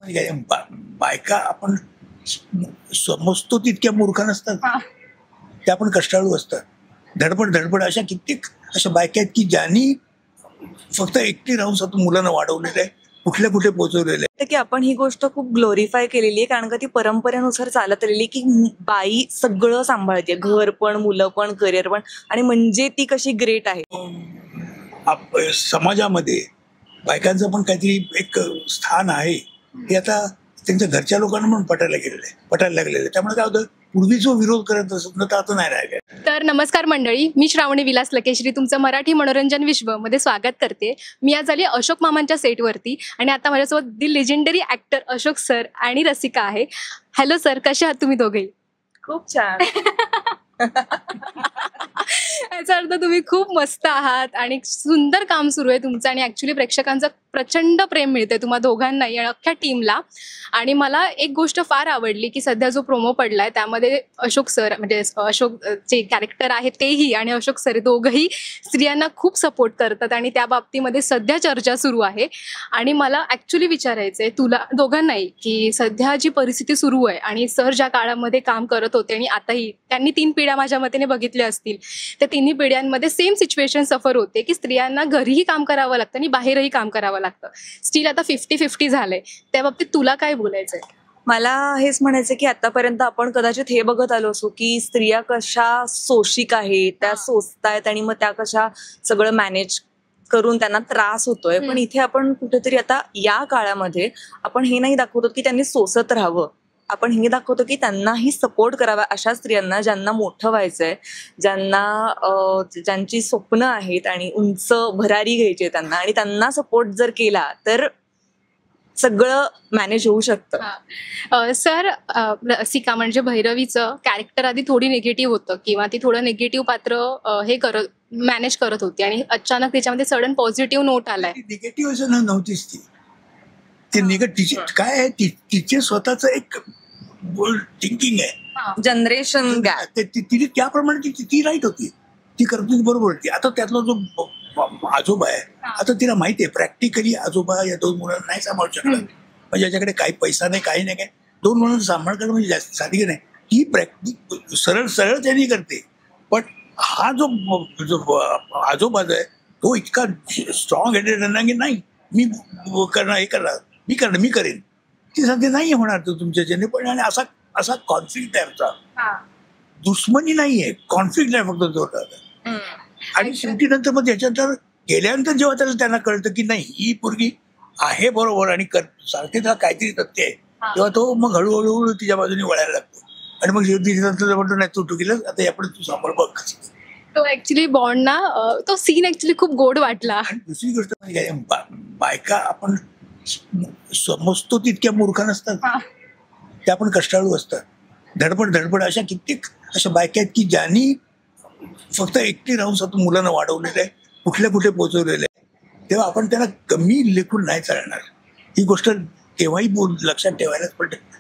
बायका आपण समजतो तितक्या मूर्ख नसतात, त्या पण कष्टाळू असतात. धडपड अशा कित्येक अशा बायका आहेत की ज्यांनी फक्त एकटी राहून स्वतः मुलांना वाढवलेलं आहे, कुठे पोहोचवलेलं आहे. की आपण ही गोष्ट खूप ग्लोरीफाय केलेली आहे, कारण का ती परंपरेनुसार चालत आलेली की बाई सगळं सांभाळते, घर पण, मुलं पण, करिअर पण, आणि म्हणजे ती कशी ग्रेट आहे. समाजामध्ये बायकांचं पण काहीतरी एक स्थान आहे हे आता त्यांच्या घरच्या लोकांना पण पटायला लागलेलं आहे. त्यामुळे काय होतं, पूर्वी जो विरोध करत असत ना, तर आता नाही राहिला. तर नमस्कार मंडळी, मी श्रावणी विलास लकेश्री तुमचं मराठी मनोरंजन विश्व मध्ये स्वागत करते. मी आज आली अशोक मामांच्या सेटवरती आणि आता माझ्यासोबत दी लेजेंडरी ऍक्टर अशोक सर आणि रसिका आहे. हॅलो सर, कसे आहात तुम्ही दोघेही? खूप छान. याचा अर्थ तुम्ही खूप मस्त आहात आणि सुंदर काम सुरू आहे तुमचं, आणि ऍक्च्युली प्रेक्षकांचं प्रचंड प्रेम मिळते तुम्हा दोघांनाही आणि अख्ख्या टीमला. आणि मला एक गोष्ट फार आवडली की सध्या जो प्रोमो पडलाय त्यामध्ये अशोक सर, म्हणजे अशोक जे कॅरेक्टर आहे तेही आणि अशोक सर दोघंही स्त्रियांना खूप सपोर्ट करतात आणि त्या बाबतीमध्ये सध्या चर्चा सुरू आहे. आणि मला ऍक्च्युली विचारायचंय तुला दोघांनाही की सध्या जी परिस्थिती सुरू आहे आणि सर ज्या काळामध्ये काम करत होते आणि आताही त्यांनी 3 पिढ्या माझ्या मतेने बघितल्या असतील, त्या 3 पिढ्यांमध्ये सेम सिच्युएशन सफर होते की स्त्रियांना घरीही काम करावं लागतं आणि बाहेरही काम करावं लागतं. स्टील आता 50-50 झालंय. त्या बाबतीत तुला काय बोलायचंय? मला हेच म्हणायचं की आतापर्यंत आपण कदाचित हे बघत आलो असो की स्त्रिया कशा सोशिक आहेत, त्या सोसतायत आणि मग त्या कशा सगळं मॅनेज करून त्यांना त्रास होतोय. पण इथे आपण कुठेतरी आता या काळामध्ये आपण हे नाही दाखवतो की त्यांनी सोसत राहावं, आपण हे दाखवतो की त्यांनाही सपोर्ट करावा अशा स्त्रियांना ज्यांना मोठं व्हायचंय, ज्यांची स्वप्न आहेत आणि उंच भरारी घ्यायची त्यांना, आणि त्यांना सपोर्ट जर केला तर सगळं मॅनेज होऊ शकतं. सर, रसिका म्हणजे भैरवीचं कॅरेक्टर आधी थोडी निगेटिव्ह होतं किंवा ती थोडं निगेटिव्ह पात्र मॅनेज करत होती आणि अचानक त्याच्यामध्ये सडन पॉझिटिव्ह नोट आलाय. निगेटिव्ह नव्हतीच ती निगेटिव्ह काय आहे, तिचे स्वतःच एक थिंकिंग आहे, जनरेशन गॅप. तिने त्याप्रमाणे ती राईट होती, ती करत होती, बरोबर होती. आता त्यातला जो आजोबा आहे, आता तिला माहिती आहे प्रॅक्टिकली आजोबा या 2 मुलांना नाही सांभाळू शकणार, म्हणजे याच्याकडे काही पैसा नाही, काही नाही, काय 2 मुलांना सांभाळ करणं म्हणजे जास्त साधी नाही. ही प्रॅक्टिक सरळ त्यांनी करते. पण हा जो आजोबा आहे तो इतका स्ट्रॉंग हेडेड आहे ना की नाही मी करणार, मी करेन. ती सांगते नाही होणार तो तुमच्याच्याने. पण आणि असा कॉन्फ्लिक्ट आहे आमचा, दुश्मनी नाहीये, कॉन्फ्लिक्ट आहे फक्त जोरदार. आणि शेवटी नंतर मग त्याच्यानंतर गेल्यानंतर जेव्हा त्यांना कळतं की नाही ही पोरगी आहे बरोबर आणि सांगते त्याला काहीतरी तथ्य आहे, तेव्हा तो मग हळूहळू तिच्या बाजूने वळायला लागतो. आणि मग शेवटी नंतर म्हणतो नाही तू चुकीलंस, आता यापुढे तू सांभाळ बघ. तो ऍक्च्युली बॉन्ड ना, तो सीन ऍक्च्युली खूप गोड वाटला. आणि दुसरी गोष्ट म्हणजे काय, बायका आपण समजतो तितक्या मूर्ख नसतात, त्या पण कष्टाळू असतात. धडपड अशा कित्येक अशा बायका आहेत की ज्यांनी फक्त एकटी राहून स्वतः मुलांना वाढवलेलं आहे, कुठे पोहोचवलेलं आहे. तेव्हा आपण त्यांना कमी लेखून नाही चालणार. ही गोष्ट तेव्हाही लक्षात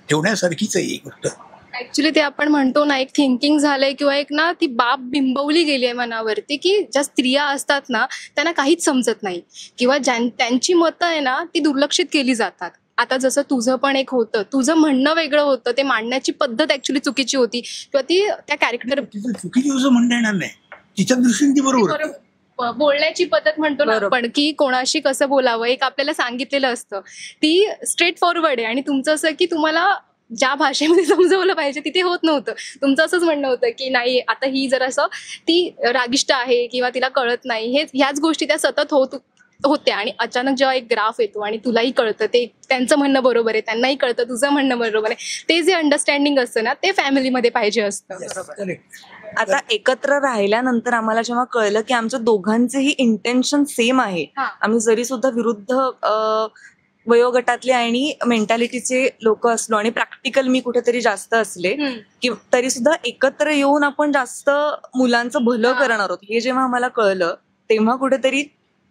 ठेवण्यासारखीच आहे ही गोष्ट. ऍक्च्युली ते आपण म्हणतो ना, एक थिंकिंग झालंय किंवा एक ना ती बाब बिंबवली गेली आहे मनावरती की ज्या स्त्रिया असतात ना त्यांना काहीच समजत नाही किंवा त्यांची मतं आहे ना ती दुर्लक्षित केली जातात. आता जसं तुझं पण एक होतं, तुझं म्हणणं वेगळं होतं, ते मांडण्याची पद्धत ऍक्च्युली चुकीची होती किंवा ती त्या कॅरेक्टर चुकीची असं म्हणता येणार नाही, तिच्या दृष्टीने ती बरोबर. बोलण्याची पद्धत म्हणतो ना आपण की कोणाशी कसं बोलावं एक आपल्याला सांगितलेलं असतं, ती स्ट्रेट फॉरवर्ड आहे. आणि तुमचं असं की तुम्हाला ज्या भाषेमध्ये समजवलं पाहिजे तिथे होत नव्हतं. तुमचं असंच म्हणणं होतं की नाही आता ही जर असं ती रागिष्ट आहे किंवा तिला कळत नाही, ह्याच गोष्टी त्या सतत होत्या. आणि अचानक जेव्हा एक ग्राफ येतो आणि तुलाही कळतं ते त्यांचं म्हणणं बरोबर आहे, त्यांनाही कळतं तुझं म्हणणं बरोबर आहे, ते जे अंडरस्टँडिंग असतं ना ते फॅमिलीमध्ये पाहिजे असतं. आता एकत्र राहिल्यानंतर आम्हाला जेव्हा कळलं की आमच्या दोघांचेही इंटेन्शन सेम आहे, आम्ही जरी सुद्धा विरुद्ध वयोगटातले आणि मेंटॅलिटीचे लोक असलो आणि प्रॅक्टिकल मी कुठेतरी जास्त असले की तरी सुद्धा एकत्र येऊन आपण जास्त मुलांचं भलं करणार आहोत हे जेव्हा आम्हाला कळलं तेव्हा कुठेतरी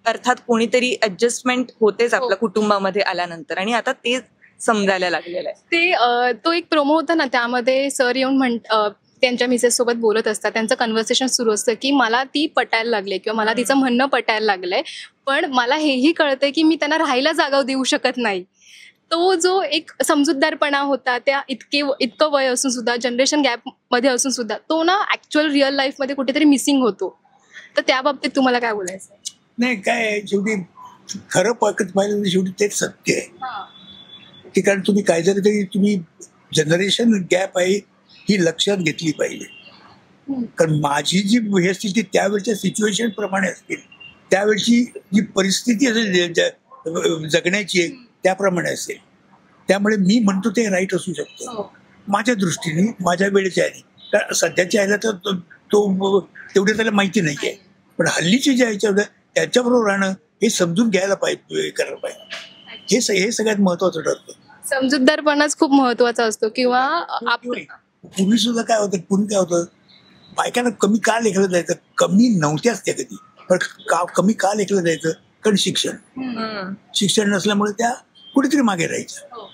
अर्थात कोणीतरी ऍडजस्टमेंट होतेच आपल्या कुटुंबामध्ये आल्यानंतर, आणि आता ते समजायला लागलेलं आहे. ते तो एक प्रोमो होता ना, त्यामध्ये सर येऊन त्यांच्या मिसेस सोबत बोलत असतात, त्यांचं कन्व्हर्सेशन सुरू असतं की मला ती पटायला लागले किंवा मला तिचं म्हणणं पटायला लागलंय, पण मला हेही कळतंय की मी त्यांना राहायला जागा देऊ शकत नाही. तो जो एक समजूतदारपणा होता, त्या इतकं वय असून सुद्धा, जनरेशन गॅप मध्ये असून सुद्धा, तो ना ऍक्च्युअल रिअल लाईफ मध्ये कुठेतरी मिसिंग होतो. तर त्या बाबतीत तुम्हाला काय बोलायचं? नाही, काय आहे, शेवटी खरं पाकत पाहिलं तर शेवटी तेच सत्य आहे की कारण तुम्ही काय झालं तरी तुम्ही जनरेशन गॅप आहे ही लक्षात घेतली पाहिजे. कारण माझी जी हे असतील ती त्यावेळच्या सिच्युएशन प्रमाणे असतील, त्यावेळची जी परिस्थिती असेल जगण्याची आहे त्याप्रमाणे असेल. त्यामुळे मी म्हणतो ते राईट असू शकतं माझ्या दृष्टीने, माझ्या वेळेच्या आहे. कारण सध्याच्या यायला तर तो तेवढे त्याला माहिती नाही आहे, पण हल्लीचे जे ह्याच्यावर त्याच्याबरोबर राहणं हे समजून घ्यायला पाहिजे, करायला पाहिजे. हे सगळ्यात महत्वाचं ठरतं. समजूतदारपणाच खूप महत्वाचा असतो. किंवा पूर्वी सुद्धा काय होतं, पूर्वी काय होतं, बायकांना कमी का लेखलं जायचं, कमी नव्हत्याच त्या कधी, पण कमी का लेखलं जायचं, कारण शिक्षण नसल्यामुळे त्या कुठेतरी मागे राहायच्या.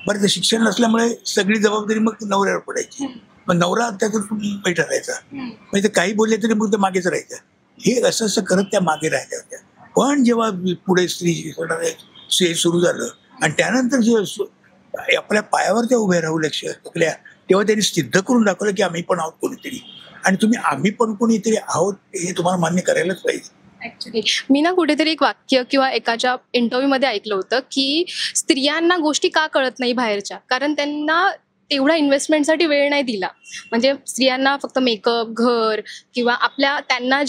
बरं, तर शिक्षण नसल्यामुळे सगळी जबाबदारी मग नवऱ्यावर पडायची, मग नवरा त्याच्यातून बैठा राहायचा, म्हणजे काही बोलले तरी मग ते मागेच राहायचं. हे असं करत त्या मागे राहिल्या होत्या. पण जेव्हा पुढे स्त्री सुरू झालं आणि त्यानंतर जे आपल्या पायावर त्या उभ्या राहू लागल्या, तेव्हा त्यांनी सिद्ध करून दाखवलं की आम्ही पण आहोत कोणीतरी, आणि आम्ही पण कोणीतरी आहोत हे तुम्हाला मान्य करायलाच पाहिजे. ऍक्च्युली मी ना कुठेतरी एक वाक्य किंवा एकाच्या इंटरव्ह्यू मध्ये ऐकलं होतं की स्त्रियांना गोष्टी का कळत नाही बाहेरच्या, कारण त्यांना तेवढा इन्व्हेस्टमेंटसाठी वेळ नाही दिला. म्हणजे स्त्रियांना फक्त मेकअप, घर किंवा त्यांना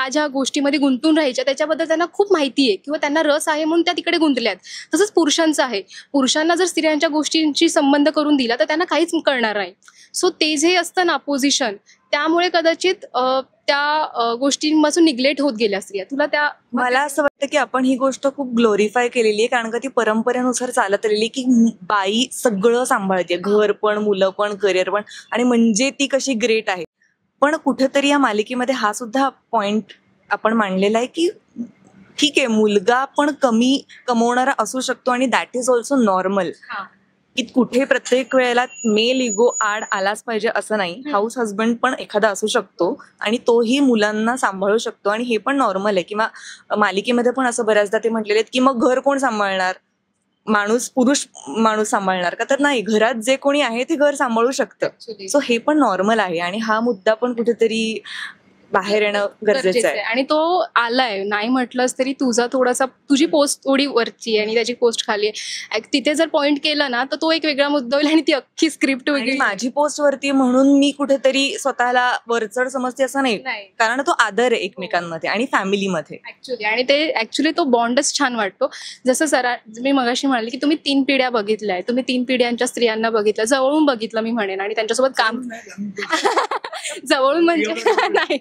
ज्या गोष्टीमध्ये गुंतून राहायच्या त्याच्याबद्दल त्यांना खूप माहिती आहे किंवा त्यांना रस आहे म्हणून त्या तिकडे गुंतल्यात. तसंच पुरुषांचं आहे. पुरुषांना जर स्त्रियांच्या गोष्टींची संबंध करून दिला तर त्यांना काहीच कळणार नाही. सो ते जे असतं ना पोझिशन, त्यामुळे कदाचित त्या गोष्टींपासून निग्लेक्ट होत गेल्या स्त्रिया. तुला मला असं वाटतं की आपण ही गोष्ट खूप ग्लोरिफाय केलेली आहे, कारण का ती परंपरेनुसार चालत आलेली की बाई सगळं सांभाळते, घर पण, मुलं पण, करिअर पण, आणि म्हणजे ती कशी ग्रेट आहे. पण कुठेतरी या मालिकेमध्ये हा सुद्धा पॉइंट आपण मांडलेला आहे की ठीक आहे, मुलगा पण कमी कमवणारा असू शकतो आणि दॅट इज ऑल्सो नॉर्मल. की कुठे प्रत्येक वेळेला मेल इगो आड आलाच पाहिजे असं नाही. हाऊस हजबंड पण एखादा असू शकतो आणि तोही मुलांना सांभाळू शकतो, आणि हे पण नॉर्मल आहे. किंवा मालिकेमध्ये पण असं बऱ्याचदा ते म्हटलेले आहेत की मग घर कोण सांभाळणार, पुरुष माणूस सांभाळणार का, तर नाही, घरात जे कोणी आहे ते घर सांभाळू शकतं. सो हे पण नॉर्मल आहे, आणि हा मुद्दा पण कुठेतरी बाहेर येणं गरजेचं आहे. आणि तो आलाय, नाही म्हटलंस तरी तुझी पोस्ट थोडी वरची आणि त्याची पोस्ट खाली आहे, तिथे जर पॉइंट केलं ना तर तो एक वेगळा मुद्दा होईल आणि ती अख्खी स्क्रिप्ट वेगळी. माझी पोस्ट वरती म्हणून मी कुठेतरी स्वतःला वरचढ समजते असं नाही, कारण तो आदर आहे एकमेकांमध्ये आणि फॅमिलीमध्ये ऍक्च्युली. आणि ते ऍक्च्युली तो बॉन्डच छान वाटतो. जसं मी मगाशी म्हणाले की तुम्ही 3 पिढ्या बघितल्या, तुम्ही 3 पिढ्यांच्या स्त्रियांना बघितलं, जवळून बघितलं मी म्हणेन, आणि त्यांच्यासोबत काम जवळून म्हणजे नाही,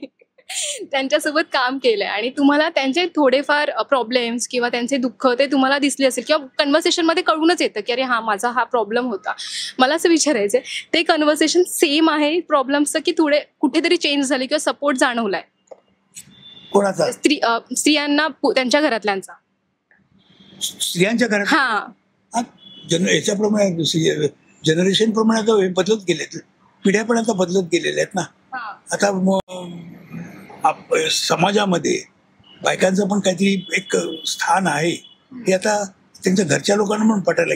त्यांच्यासोबत काम केलंय, आणि तुम्हाला त्यांचे थोडेफार प्रॉब्लेम्स किंवा त्यांचे दुःख ते तुम्हाला दिसले असेल, किंवा कन्व्हर्सेशन मध्ये कळूनच येतं की अरे हा माझा हा प्रॉब्लेम होता. मला असं विचारायचंय, ते कन्व्हर्सेशन सेम आहे प्रॉब्लेम्सचं की थोडे कुठेतरी चेंज झाले किंवा सपोर्ट जाणवलाय कोणाचा? स्त्रियांना त्यांच्या घरातल्यांचा, स्त्रियांच्या घरात याच्याप्रमाणे जनरेशन प्रमाणे आता बदलत गेलेत, पिढ्या पण आता बदलत गेलेल्या आहेत ना. आता समाजामध्ये बायकांचं पण काहीतरी एक स्थान आहे हे आता त्यांच्या घरच्या लोकांना पण पटायला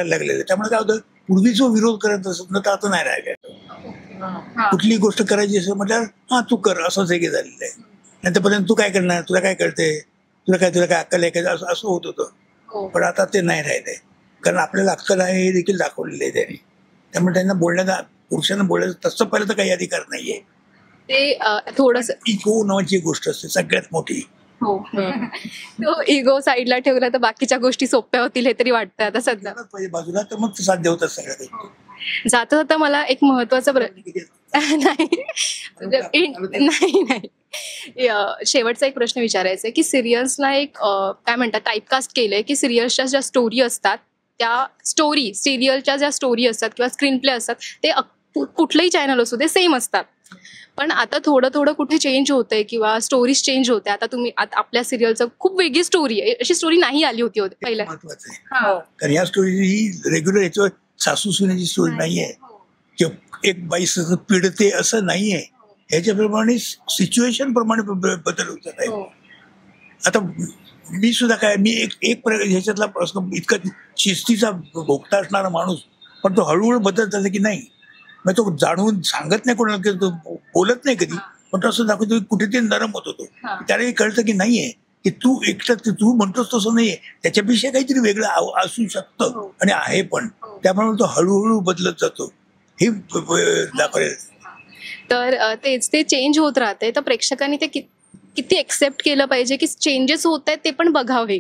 लागलेलं आहे. त्यामुळे काय होतं, पूर्वी जो विरोध करत असत ना तर आता नाही राहिला. कुठली गोष्ट करायची असं म्हटल्यावर हा तू कर, असंच हे झालेलं आहे. नंतरपर्यंत तू काय करणार, तुला काय कळते, तुला काय अक्कल आहे का, असं होत होतं. पण आता ते नाही राहिलंय, कारण आपल्याला अक्कल आहे हे देखील दाखवलेलं आहे त्यांनी. त्यामुळे त्यांना पुरुषांना बोलायचं तसं पहिलं तर काही अधिकार नाहीये. ते थोडस इगो नावाची गोष्ट असते सगळ्यात मोठी. तो इगो साईडला ठेवला तर बाकीच्या गोष्टी सोप्या होतील हे तरी वाटतं आता सध्या. पाहिजे बाजूला, तर मग साध्य होतात सगळ्या गोष्टी. जाता मला एक महत्वाचा शेवटचा एक प्रश्न विचारायचा आहे की सिरियल्सला एक काय म्हणतात टाईपकास्ट केलंय की सिरियल्सच्या ज्या स्टोरी असतात त्या सिरियलच्या ज्या स्टोरी असतात किंवा स्क्रीन प्ले असतात ते कुठलंही चॅनल असू दे सेम असतात. पण आता थोडं कुठे चेंज होतंय किंवा स्टोरीज चेंज होते. आता तुम्ही आपल्या सिरियलचं खूप वेगळी स्टोरी आहे, अशी स्टोरी नाही आली होती पहिल्या. महत्वाचं आहे, कारण या स्टोरी ही रेग्युलर याच्यावर सासू सुनेची स्टोरी नाहीये किंवा एक बाई पिडते असं नाहीये. ह्याच्याप्रमाणे सिच्युएशन प्रमाणे बदल होत आहे. आता मी सुद्धा काय, मी ह्याच्यातला प्रश्न इतका शिस्तीचा भोगता असणारा माणूस, पण तो हळूहळू बदलत जातो की नाही. मग तो जाणून सांगत नाही कोणाला, की तो बोलत नाही कधी, पण तो असं दाखवतो कुठेतरी नरम होतो तो. त्यालाही कळतं की नाहीये, की तू एकटं तू म्हणतोस तसं नाहीये, त्याच्यापेक्षा काहीतरी वेगळं असू शकतं आणि आहे पण. त्यामुळे तो हळूहळू बदलत जातो, हे दाखवले. तर तेच ते चेंज होत राहते, तर प्रेक्षकांनी ते किती एक्सेप्ट केलं पाहिजे की चेंजेस होत आहेत ते पण बघावे.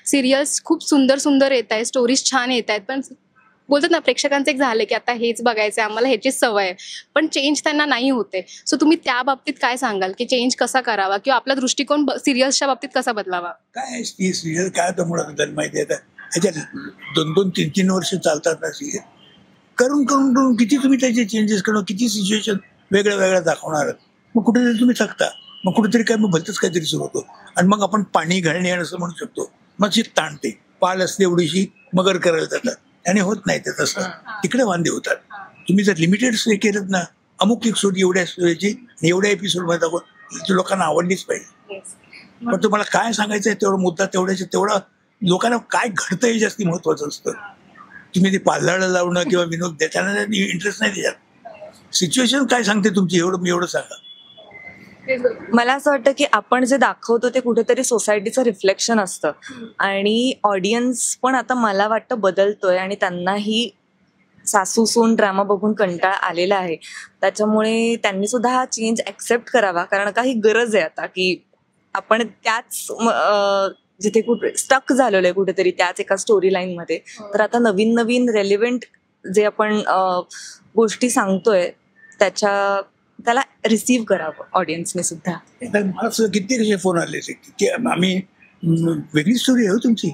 सिरियल्स खूप सुंदर सुंदर येत आहेत, स्टोरीज छान येत आहेत, पण बोलतात ना प्रेक्षकांचं एक झालं की आता हेच बघायचं आम्हाला, ह्याचीच सवय आहे, पण चेंज त्यांना नाही होते. सो तुम्ही त्या बाबतीत काय सांगाल की चेंज कसा करावा किंवा आपला दृष्टिकोन सिरियल्सच्या बाबतीत कसा बदलावा? काय सिरियल काय तर मुळात माहिती आहे, ह्याच्यात 2-2, 3-3 वर्ष चालतात ना सिरियल. करून करून करून किती तुम्ही त्याचे चेंजेस करणं, किती सिच्युएशन वेगळ्या वेगळ्या दाखवणार, मग कुठेतरी तुम्ही थकता. मग कुठेतरी काय मग भलतंच काहीतरी सुरू होतो आणि मग आपण पाणी घालणे असं म्हणू शकतो. मग ती ताणते, पाल असते एवढीशी मगर करायला जातात आणि होत नाही ते तसं, तिकडे वांदे होतात. तुम्ही जर लिमिटेड हे केलं ना, अमुक एक स्टोरी एवढ्या स्टोरीची एवढ्या एपिसोडमध्ये दाखवत लोकांना आवडलीच पाहिजे. पण तुम्हाला काय सांगायचं आहे तेवढा मुद्दा तेवढा लोकांना काय घडतं हे जास्ती महत्वाचं असतं. तुम्ही ते पालधाडं लावणं किंवा विनोद देताना इंटरेस्ट नाही त्याच्यात. सिच्युएशन काय सांगते तुमची एवढं सांगा. मला असं वाटतं की आपण जे दाखवतो ते कुठेतरी सोसायटीचं रिफ्लेक्शन असतं आणि ऑडियन्स पण आता मला वाटतं बदलतोय आणि त्यांनाही सासू सून ड्रामा बघून कंटाळा आलेला आहे. त्याच्यामुळे त्यांनी सुद्धा हा चेंज ऍक्सेप्ट करावा, कारण काही गरज आहे आता की आपण त्याच जिथे कुठे स्टक झालेलो आहे कुठेतरी त्याच एका स्टोरी लाईन मध्ये, तर आता नवीन नवीन रेलिव्हेंट जे आपण गोष्टी सांगतोय त्याला रिसीव्ह करावं ऑडियन्सने सुद्धा. मला कित्येक असे फोन आले की आम्ही वेगळी स्टोरी आहे तुमची,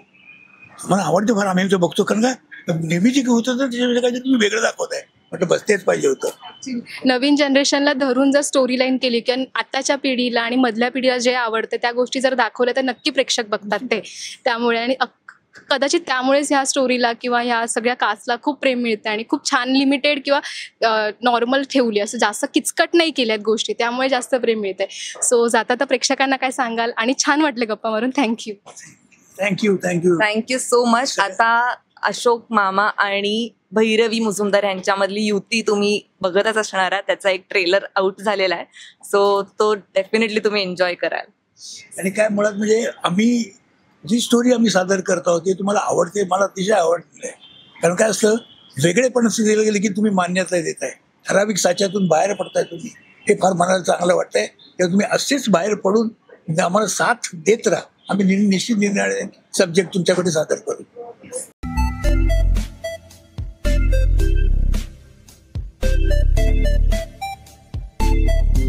मला आवडते फार, आम्ही बघतो, कारण का नेहमी जे होतं तर त्याच्यामध्ये काहीतरी तुम्ही वेगळं दाखवताय. म्हटलं बस तेच पाहिजे होतं. नवीन जनरेशनला धरून जर स्टोरी लाईन केली किंवा आताच्या पिढीला आणि मधल्या पिढीला जे आवडतं त्या गोष्टी जर दाखवल्या तर नक्की प्रेक्षक बघतात ते. त्यामुळे आणि कदाचित त्यामुळेच ह्या स्टोरीला किंवा ह्या सगळ्या कास्टला खूप प्रेम मिळतं आणि खूप छान लिमिटेड किंवा नॉर्मल ठेवली, असं जास्त किचकट नाही केल्यात गोष्टी, त्यामुळे जास्त प्रेम मिळतंय. सो जाता तर प्रेक्षकांना काय सांगाल? आणि छान वाटले गप्पा मारून. Thank you thank you so much. आता अशोक मामा आणि भैरवी मुजुमदार यांच्यामधली युती तुम्ही बघतच असणार आहात. त्याचा एक ट्रेलर आउट झालेला आहे, सो तो डेफिनेटली तुम्ही एन्जॉय कराल. आणि काय मुळात म्हणजे आम्ही जी स्टोरी आम्ही सादर करत आहोत ते तुम्हाला आवडते, मला अतिशय आवडते. कारण काय असतं, वेगळेपण असं दिलं गेलं की तुम्ही मान्यता देताय, ठराविक साच्यातून बाहेर पडताय तुम्ही, हे फार मनाला चांगलं वाटतंय. तेव्हा तुम्ही असेच बाहेर पडून आम्हाला साथ देत राहा. आम्ही निश्चित निर्णय सब्जेक्ट तुमच्याकडे सादर करू.